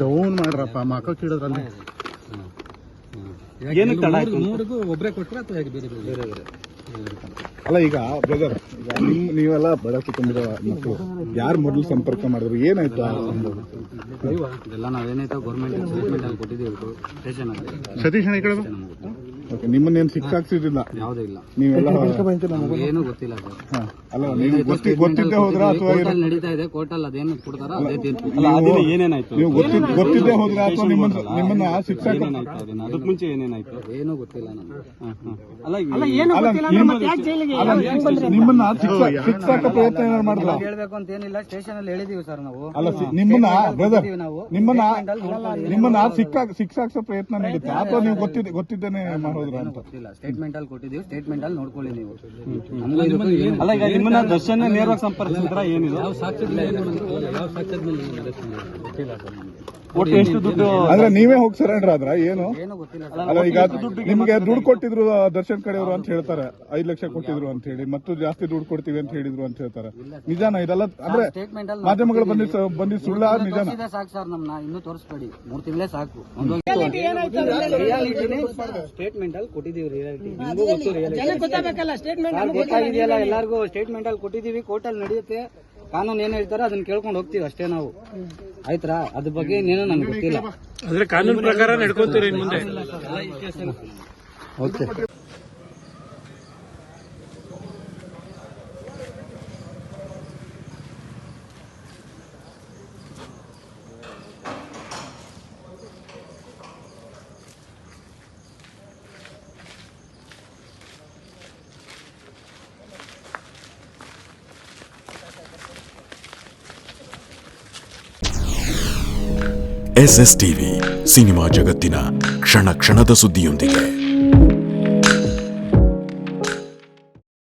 Down ಮಾಡ್ರಪ್ಪ ಮಕ್ಕಳು ಕೇಳಿದ್ರಲ್ಲಿ ಒಬ್ಬರೇ ಕೊಟ್ಟರೆ ಅಥವಾ ಬೇರೆ ಬೇರೆ ಅಲ್ಲ. ಈಗ ಬ್ರದರ್, ನೀವೆಲ್ಲ ಬಡ ಕುಟುಂಬದ ಮಕ್ಕಳು, ಯಾರು ಮೊದಲು ಸಂಪರ್ಕ ಮಾಡಿದ್ರು, ಏನಾಯ್ತು ಎಲ್ಲ ನಾವೇನಾಯ್ತು ಗೌರ್ಮೆಂಟ್ ಸ್ಟೇಟ್ಮೆಂಟ್ ಅಲ್ಲಿ ಕೊಟ್ಟಿದ್ದೀವಿ ಸ್ಟೇಷನ್ ಅಲ್ಲಿ. ಸತೀಶ್ ಅಣ್ಣ ಕಡೆ ಓಕೆ, ನಿಮ್ಮನ್ನೇನು ಸಿಕ್ಕಾಕ್ಸಿದ್ದಿಲ್ಲ? ಯಾವುದೂ ಇಲ್ಲ. ನೀವೆಲ್ಲ ಏನು ಗೊತ್ತಿಲ್ಲ ಸರ್. ಅಲ್ಲ, ನೀವು ಗೊತ್ತಿದ್ದೆ ಹೋದ್ರ ಅಥವಾ ನಡೀತಾ ಇದೆ ಕೋರ್ಟಲ್ಲಿ ಅದೇನು ಕೊಡ್ತಾರ ಅದೇ ತೀರ್ಪು. ಏನೇನಾಯ್ತು ನೀವು ಗೊತ್ತಿದ್ದೆ ಹೋದ್ರ ಅಥವಾ ನಿಮ್ಮನ್ನ ಶಿಕ್ಷಕ ಅದಕ್ಕೆ ಮುಂಚೆ ಏನೇನಾಯ್ತು ಏನೂ ಗೊತ್ತಿಲ್ಲ ನನಗೆ. ನಿಮ್ಮನ್ನ ಶಿಕ್ಷಕ ಪ್ರಯತ್ನ ಏನಾದ್ರು ಮಾಡಿದ್ರ? ಹೇಳ್ಬೇಕು ಅಂತ ಏನಿಲ್ಲ, ಸ್ಟೇಷನ್ ಅಲ್ಲಿ ಹೇಳಿದೀವಿ ಸರ್ ನಾವು. ಅಲ್ಲ, ನಿಮ್ಮನ್ನ ಬ್ರದರ್ ನಿಮ್ಮನ್ನ ಶಿಕ್ಷಾಕ್ಸೋ ಪ್ರಯತ್ನ ನಡೀತಾ ಅಥವಾ ನೀವು ಗೊತ್ತಿದ್ದೇನೆ ಮಾಡೋದ್ರ ಅಂತ? ಗೊತ್ತಿಲ್ಲ, ಸ್ಟೇಟ್ಮೆಂಟ್ ಅಲ್ಲಿ ಕೊಟ್ಟಿದ್ದೀವಿ, ಸ್ಟೇಟ್ಮೆಂಟ್ ಅಲ್ಲಿ ನೋಡ್ಕೊಳ್ಳಿ ನೀವು. ಅಲ್ಲ, ಈಗ ನಿಮ್ಮನ್ನ ದರ್ಶನ ನೇರವಾಗಿ ಸಂಪರ್ಕಿಸಿದ್ರ ಏನಿದೆ? ಒಟ್ಟು ಎಷ್ಟು ದುಡ್ಡು? ಅಂದ್ರೆ ನೀವೇ ಹೋಗಿ ಸರೆಂಡರ್ ಆದ್ರ ಏನು? ಗೊತ್ತಿಲ್ಲ. ಅಲ್ಲ, ಈಗ ನಿಮ್ಗೆ ದುಡ್ಡು ಕೊಟ್ಟಿದ್ರು ದರ್ಶನ್ ಕಡೆಯವರು ಅಂತ ಹೇಳ್ತಾರೆ, 5 ಲಕ್ಷ ಕೊಟ್ಟಿದ್ರು ಅಂತ ಹೇಳಿ, ಮತ್ತು ಜಾಸ್ತಿ ದುಡ್ಡು ಕೊಡ್ತೀವಿ ಅಂತ ಹೇಳಿದ್ರು ಅಂತ ಹೇಳ್ತಾರೆ. ನಿಜಾನ ಇದೆಲ್ಲ? ಅಂದ್ರೆ ಮಾಧ್ಯಮಗಳು ಬಂದಿ ಸುಳ್ಳ ನಿಜಾನ? ಸಾಕು ಸರ್, ನಮ್ನ ಇನ್ನೂ ತೋರಿಸ್ಬೇಡಿ, 3 ತಿಂಗಳೇ ಸಾಕು. ಸ್ಟೇಟ್ಮೆಂಟ್ ಅಲ್ಲಿ ಕೊಟ್ಟಿದೀವಿ, ರಿಯಾಲಿಟಿ ಗೊತ್ತಾಗಿದೆಯಲ್ಲ ಎಲ್ಲರಿಗೂ. ಸ್ಟೇಟ್ಮೆಂಟ್ ಅಲ್ಲಿ ಕೊಟ್ಟಿದೀವಿ, ಕೋರ್ಟ್ ಅಲ್ಲಿ ನಡೆಯುತ್ತೆ, ಕಾನೂನು ಏನ್ ಹೇಳ್ತಾರೋ ಅದನ್ನ ಕೇಳ್ಕೊಂಡು ಹೋಗ್ತೀವಿ ಅಷ್ಟೇ ನಾವು. ಆಯ್ತಾ? ಅದ್ರ ಬಗ್ಗೆ ಇನ್ನೇನು ನಮ್ಗೆ ಗೊತ್ತಿಲ್ಲ. ಅಂದ್ರೆ ಕಾನೂನು ಪ್ರಕಾರ ನಡ್ಕೊಂತೀರಿ ಮುಂದೆ? ಓಕೆ. SSTV ಸಿನಿಮಾ ಜಗತ್ತಿನ ಕ್ಷಣ ಕ್ಷಣದ ಸುದ್ದಿಯೊಂದಿಗೆ.